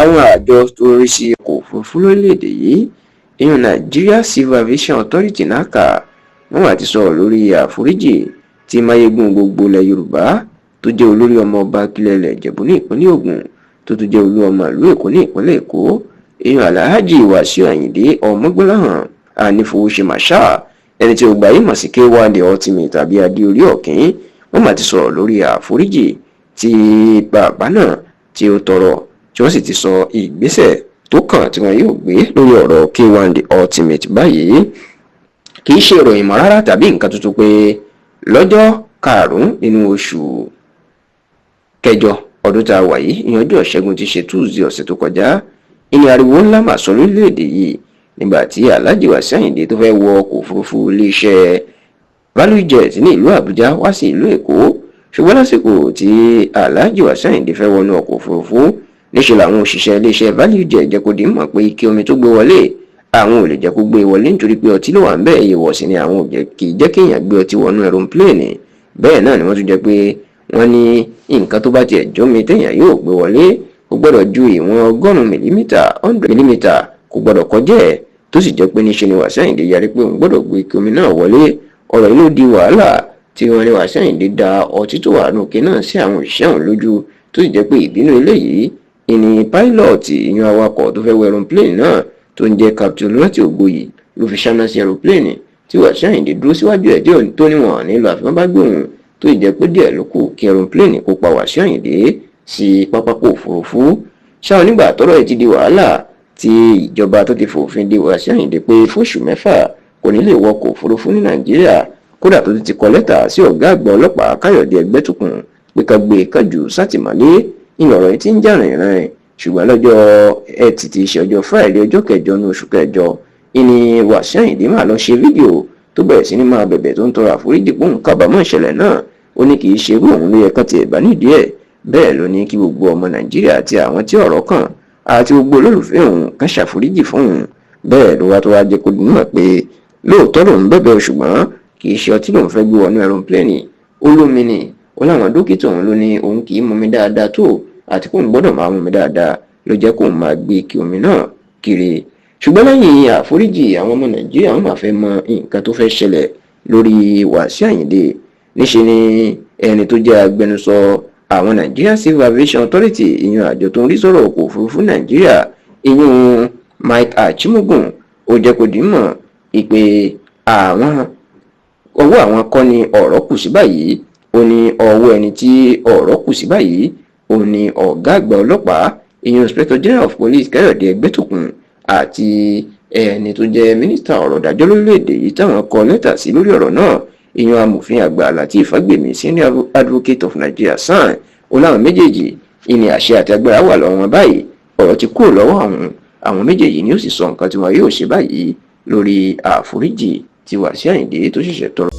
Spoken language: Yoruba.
àwọn àjọ tó ń rí sí ọkọ̀ òfurufú lórílẹ̀‐èdè yìí ìyẹn Nigeria Civil Aviation Authority NACA wọ́n wá ti sọ̀rọ̀ lórí àforíjì tí Máyégún gbogbo ilẹ̀ Yorùbá tó jẹ́ olórí ọmọ ọba kílẹ̀ ilẹ̀ Ìjẹ̀bú ní ìpínlẹ̀ Ògùn tó tún jẹ́ olú ọmọ ìlú Èkó ní ìpínlẹ̀ Èkó ìyẹn Alhaji Wasiu Ayinde Ọmọgbọ́láhàn Anífowóṣe Marshal ẹni tí ó gbà yìí mọ̀ sí K1 The Ultimate tàbí Adéorí Ọ̀kín wọ́n máa ti sọ̀rọ̀ lórí àforíjì tí bàbá náà tí ó tọrọ tí wọ́n sì ti sọ ìgbésẹ̀ tó kàn tí wọ́n yóò gbé lórí ọ̀rọ̀ K1 The Ultimate báyìí. Kì í ṣe ìròyìn mọ́ rárá tàbí nǹkan tuntun pé lọ́jọ́ karùn-ún nínú oṣù kẹjọ ọdún tá a wà yìí ìyẹn ọjọ́ Ìṣẹ́gun ti ṣe Tuesday ọ̀sẹ̀ tó kọjá ìní ariwo ńlá mà sọ lórílẹ̀‐èdè yìí nígbà tí Alhaji Wasiu Ayinde tó fẹ́ wọ ọkọ̀ òfurufú iléeṣẹ́ Value Jet ní ìlú Àbújá wá sí ìlú Èkó ṣùgbọ́n lásìkò tí Alhaji Wasiu Ayinde fẹ́ wọnú ọkọ̀ òfurufú níṣẹ́ làwọn òṣìṣẹ́ iléeṣẹ́ Value Jet jẹ́ kó di mọ̀ pé ike omi tó gbé wọlé àwọn ò lè jẹ́ kó gbé wọlé nítorí pé ọtí ló wà ń bẹ́ẹ̀ èèwọ̀ sí ni àwọn kì í jẹ́ kéèyàn gbé ọtí wọnú aeroplane bẹ́ẹ̀ náà ni wọ́n tún jẹ́ pé wọ́n ní nǹkan tó bá tiẹ̀ jómi téèyàn yóò gbé wọlé kò gbọ́dọ̀ ju ìwọ̀n 100 mm kò gbọ́dọ̀ kọjá ẹ̀ tó sì jẹ́ pé níṣe ni Wasiu Ayinde yarí pé òun gbọ́dọ̀ gbé ike omi náà wọlé ọ̀rọ̀ yìí ló di wàhálà tí wọ́n ní Wasiu Ayinde da ọtí tó wà lókè náà sí àwọn òṣìṣẹ́ òun lójú tó sì jẹ́ pé ìbínú eléyìí ìní pílọ̀tì ìyẹn awakọ̀ tó fẹ́ wọ aeroplane náà tó ń jẹ́ Captain Olúrántì Ògboyè ló fi ṣáná sí aeroplane tí Wasiu Ayinde dúró síwájú ẹ̀ díẹ̀ tó níwọ̀n nílò àfihàn bá gbé òun tó sì jẹ́ pé díẹ̀ ló kù kí aeroplane kó pa Wasiu Ayinde sí pápákọ̀ òfurufú ṣáà nígbà tọ́rọ̀ ẹ̀ ti di wàhálà tí ìjọba tó ti fòfin de Wasiu Ayinde pé fóṣù 6 kò ní lè wọkọ̀ òfurufú ní Nàìjíríà kódà tó ti kọ lẹ́tà sí ọ̀gá àgbà ọlọ́pàá Káyọ̀dé Ẹgbẹ́tókùn pé ká gbé kájù sátìmọ́lé ìlọ̀rọ̀ yìí ti ń jà rìnrìn ṣùgbọ́n lọ́jọ́ Ẹtì tí í ṣe ọjọ́ Friday ọjọ́ kẹjọ ní oṣù kẹjọ ìní Wasiu Ayinde máa lọ ṣe fídíò tó bẹ̀rẹ̀ sí ní máa bẹ̀bẹ̀ tó ń tọrọ àforíjì pé òun kábàámọ̀ ìṣẹ̀lẹ̀ náà ó ní kì í ṣe irú òun ló yẹ kán ti ẹ̀bá nídìí ẹ̀ bẹ́ẹ̀ ló ní kí gbogbo ọmọ Nàìjíríà àti àwọn tí ọ̀rọ̀ kàn àti gbogbo olólùfẹ́ òun kan ṣàforíjì fún òun bẹ́ẹ̀ ló wá tó wá jẹ́ kó dùn mọ̀ pé lóòótọ́ lòun bẹ̀bẹ̀ ṣùgbọ́n kì í ṣe ọtí lòun fẹ́ gbé wọnú aeroplane olómi ni ó láwọn dókítà òun ló ní òun kì í mumi dáadáa tó àti kóun gbọ́dọ̀ máa mumi dáadáa ló jẹ́ kóun máa gbé kí omi náà kiri ṣùgbọ́n lẹ́yìn àforíjì àwọn ọmọ Nàìjíríà wọn máa fẹ́ mọ nǹkan tó fẹ́ ṣẹlẹ̀ lórí Wasiu Ayinde níṣe ni ẹni tó jẹ́ agbẹnusọ àwọn Nigeria Civil Aviation Authority ìyẹn àjọ tó ń rí sọ̀rọ̀ ọkọ̀ òfurufú Nàìjíríà ìyẹn Mike Achimogun ó jẹ́ kó dì mọ̀ ìpè ọwọ́ àwọn kọ́ ni ọ̀rọ̀ kù sí báyìí ó ní ọwọ́ ẹni tí ọ̀rọ̀ kù sí báyìí ó ní ọ̀gá àgbà ọlọ́pàá ìyẹn Inspector General of Police Káyọ̀dé Ẹgbẹ́tókùn àti ẹni tó jẹ́ mínísítà ọ̀rọ̀ ìdájọ́ lórílẹ̀‐èdè yìí táwọn kọ lẹ́tà sí lórí ọ̀rọ̀ náà ìyẹn amòfin àgbà Lateef Fagbemi Senior Advocate of Nigeria SAN ó láwọn méjèèjì ìní àṣẹ àti agbára wà lọ́wọ́ wọn báyìí ọ̀rọ̀ ti kúrò lọ́wọ́ àwọn méjèèjì ni ó sì sọ nǹkan tí wọn yóò ṣe báyìí lórí àforíjì tí Wasiu Ayinde tó ṣẹ̀ṣẹ̀ tọrọ.